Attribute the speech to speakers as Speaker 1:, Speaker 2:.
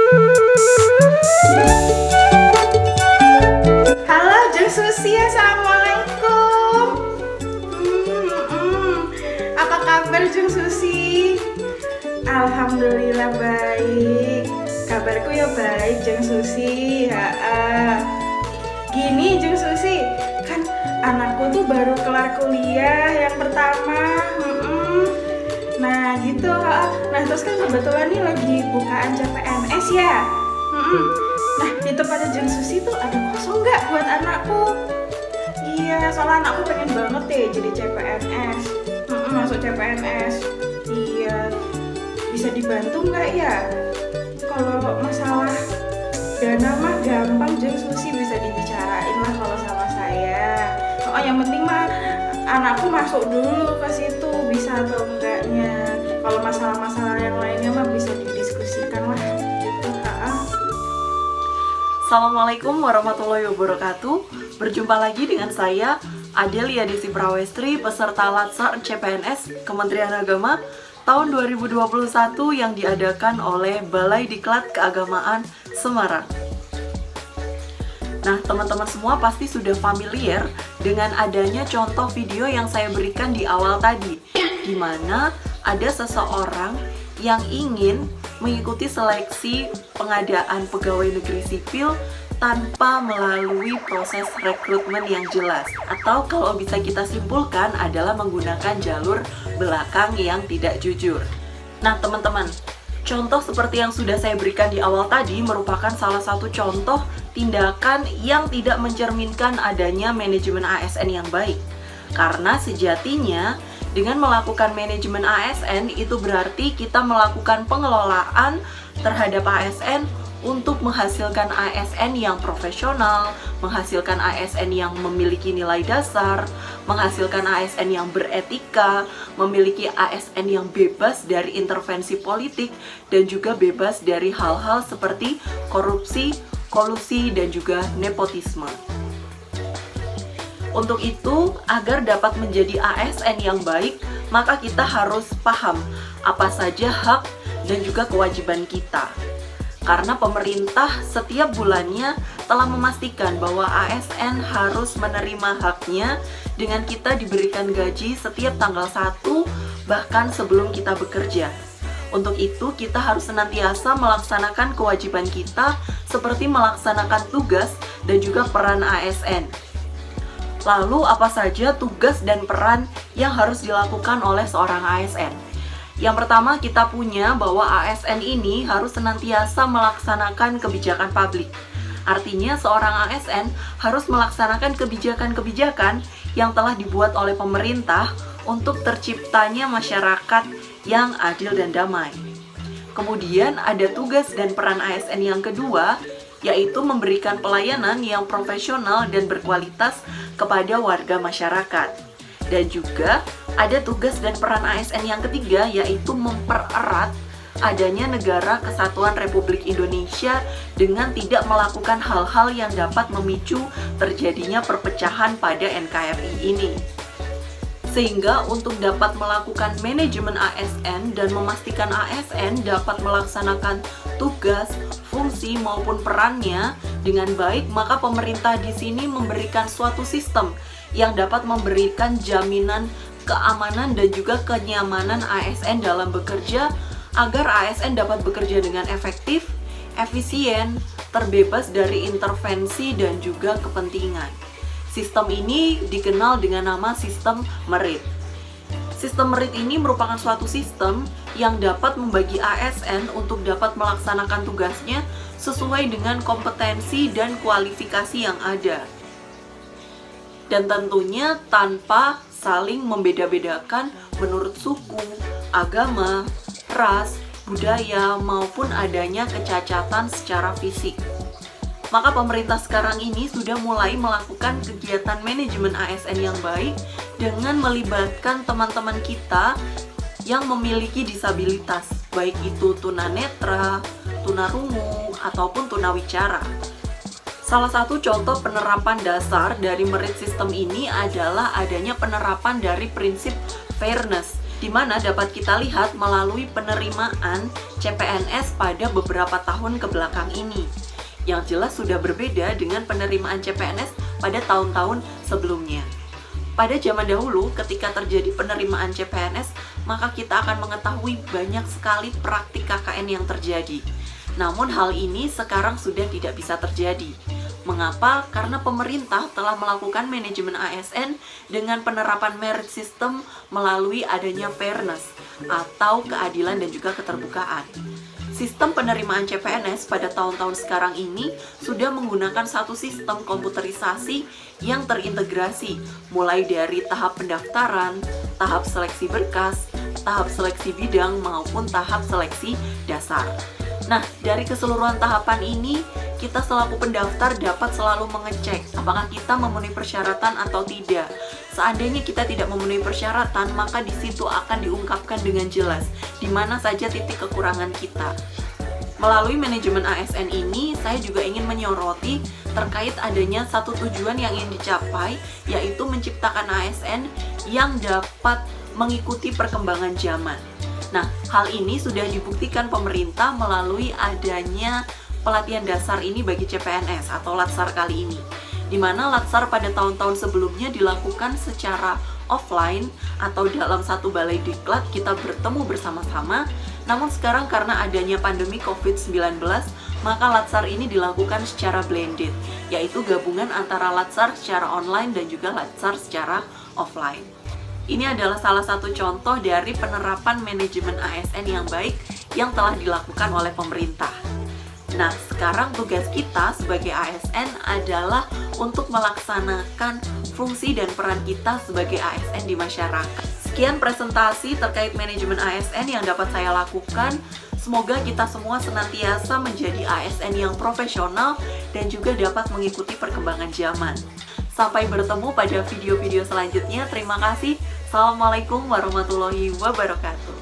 Speaker 1: Halo Jeng Susi, Assalamualaikum. Apa kabar Jeng Susi? Alhamdulillah baik. Kabarku ya baik Jeng Susi. Gini Jeng Susi, kan anakku tuh baru kelar kuliah yang pertama. Nah gitu. Nah terus kan kebetulan nih lagi bukaan CPNS ya. Nah di tempatnya Jeng Susi tuh ada kosong nggak buat anakku? Iya, soalnya anakku pengen banget deh jadi CPNS. Masuk CPNS. Iya, bisa dibantu nggak ya? Kalau masalah dana mah gampang Jeng Susi, bisa dibicarain lah kalau sama saya. Oh yang penting mah anakku masuk dulu ke situ, bisa atau enggaknya. Kalau masalah-masalah yang lainnya mah bisa didiskusikan lah gitu.
Speaker 2: Assalamualaikum warahmatullahi wabarakatuh. Berjumpa lagi dengan saya Adelia Desi Prawestri, peserta Latsar CPNS Kementerian Agama tahun 2021 yang diadakan oleh Balai Diklat Keagamaan Semarang. Nah, teman-teman semua pasti sudah familiar dengan adanya contoh video yang saya berikan di awal tadi, di mana ada seseorang yang ingin mengikuti seleksi pengadaan pegawai negeri sipil tanpa melalui proses rekrutmen yang jelas, atau kalau bisa kita simpulkan adalah menggunakan jalur belakang yang tidak jujur. Nah teman-teman, contoh seperti yang sudah saya berikan di awal tadi merupakan salah satu contoh tindakan yang tidak mencerminkan adanya manajemen ASN yang baik. Karena sejatinya dengan melakukan manajemen ASN itu berarti kita melakukan pengelolaan terhadap ASN untuk menghasilkan ASN yang profesional, menghasilkan ASN yang memiliki nilai dasar, menghasilkan ASN yang beretika, memiliki ASN yang bebas dari intervensi politik, dan juga bebas dari hal-hal seperti korupsi, kolusi, dan juga nepotisme. Untuk itu, agar dapat menjadi ASN yang baik, maka kita harus paham apa saja hak dan juga kewajiban kita. Karena pemerintah setiap bulannya telah memastikan bahwa ASN harus menerima haknya dengan kita diberikan gaji setiap tanggal 1 bahkan sebelum kita bekerja. Untuk itu kita harus senantiasa melaksanakan kewajiban kita seperti melaksanakan tugas dan juga peran ASN. Lalu apa saja tugas dan peran yang harus dilakukan oleh seorang ASN? Yang pertama kita punya bahwa ASN ini harus senantiasa melaksanakan kebijakan publik. Artinya seorang ASN harus melaksanakan kebijakan-kebijakan yang telah dibuat oleh pemerintah untuk terciptanya masyarakat yang adil dan damai. Kemudian ada tugas dan peran ASN yang kedua, yaitu memberikan pelayanan yang profesional dan berkualitas kepada warga masyarakat. Dan juga ada tugas dan peran ASN yang ketiga, yaitu mempererat adanya negara kesatuan Republik Indonesia dengan tidak melakukan hal-hal yang dapat memicu terjadinya perpecahan pada NKRI ini. Sehingga untuk dapat melakukan manajemen ASN dan memastikan ASN dapat melaksanakan tugas, fungsi maupun perannya dengan baik, maka pemerintah di sini memberikan suatu sistem yang dapat memberikan jaminan keamanan dan juga kenyamanan ASN dalam bekerja agar ASN dapat bekerja dengan efektif, efisien, terbebas dari intervensi dan juga kepentingan. Sistem ini dikenal dengan nama sistem merit. Sistem merit ini merupakan suatu sistem yang dapat membagi ASN untuk dapat melaksanakan tugasnya sesuai dengan kompetensi dan kualifikasi yang ada. Dan tentunya tanpa saling membeda-bedakan menurut suku, agama, ras, budaya, maupun adanya kecacatan secara fisik. Maka pemerintah sekarang ini sudah mulai melakukan kegiatan manajemen ASN yang baik dengan melibatkan teman-teman kita yang memiliki disabilitas, baik itu tunanetra, tunarungu, ataupun tunawicara. Salah satu contoh penerapan dasar dari merit system ini adalah adanya penerapan dari prinsip fairness, di mana dapat kita lihat melalui penerimaan CPNS pada beberapa tahun ke belakang ini. Yang jelas sudah berbeda dengan penerimaan CPNS pada tahun-tahun sebelumnya. Pada zaman dahulu, ketika terjadi penerimaan CPNS, maka kita akan mengetahui banyak sekali praktik KKN yang terjadi. Namun hal ini sekarang sudah tidak bisa terjadi. Mengapa? Karena pemerintah telah melakukan manajemen ASN dengan penerapan merit system melalui adanya fairness atau keadilan dan juga keterbukaan. Sistem penerimaan CPNS pada tahun-tahun sekarang ini sudah menggunakan satu sistem komputerisasi yang terintegrasi, mulai dari tahap pendaftaran, tahap seleksi berkas, tahap seleksi bidang, maupun tahap seleksi dasar. Nah, dari keseluruhan tahapan ini, kita selaku pendaftar dapat selalu mengecek apakah kita memenuhi persyaratan atau tidak. Seandainya kita tidak memenuhi persyaratan, maka di situ akan diungkapkan dengan jelas di mana saja titik kekurangan kita. Melalui manajemen ASN ini, saya juga ingin menyoroti terkait adanya satu tujuan yang ingin dicapai, yaitu menciptakan ASN yang dapat mengikuti perkembangan zaman. Nah, hal ini sudah dibuktikan pemerintah melalui adanya pelatihan dasar ini bagi CPNS atau Latsar kali ini, di mana Latsar pada tahun-tahun sebelumnya dilakukan secara offline atau dalam satu balai diklat kita bertemu bersama-sama. Namun sekarang karena adanya pandemi COVID-19, maka Latsar ini dilakukan secara blended, yaitu gabungan antara Latsar secara online dan juga Latsar secara offline. Ini adalah salah satu contoh dari penerapan manajemen ASN yang baik yang telah dilakukan oleh pemerintah. Nah, sekarang tugas kita sebagai ASN adalah untuk melaksanakan fungsi dan peran kita sebagai ASN di masyarakat. Sekian presentasi terkait manajemen ASN yang dapat saya lakukan. Semoga kita semua senantiasa menjadi ASN yang profesional dan juga dapat mengikuti perkembangan zaman. Sampai bertemu pada video-video selanjutnya. Terima kasih. Assalamualaikum warahmatullahi wabarakatuh.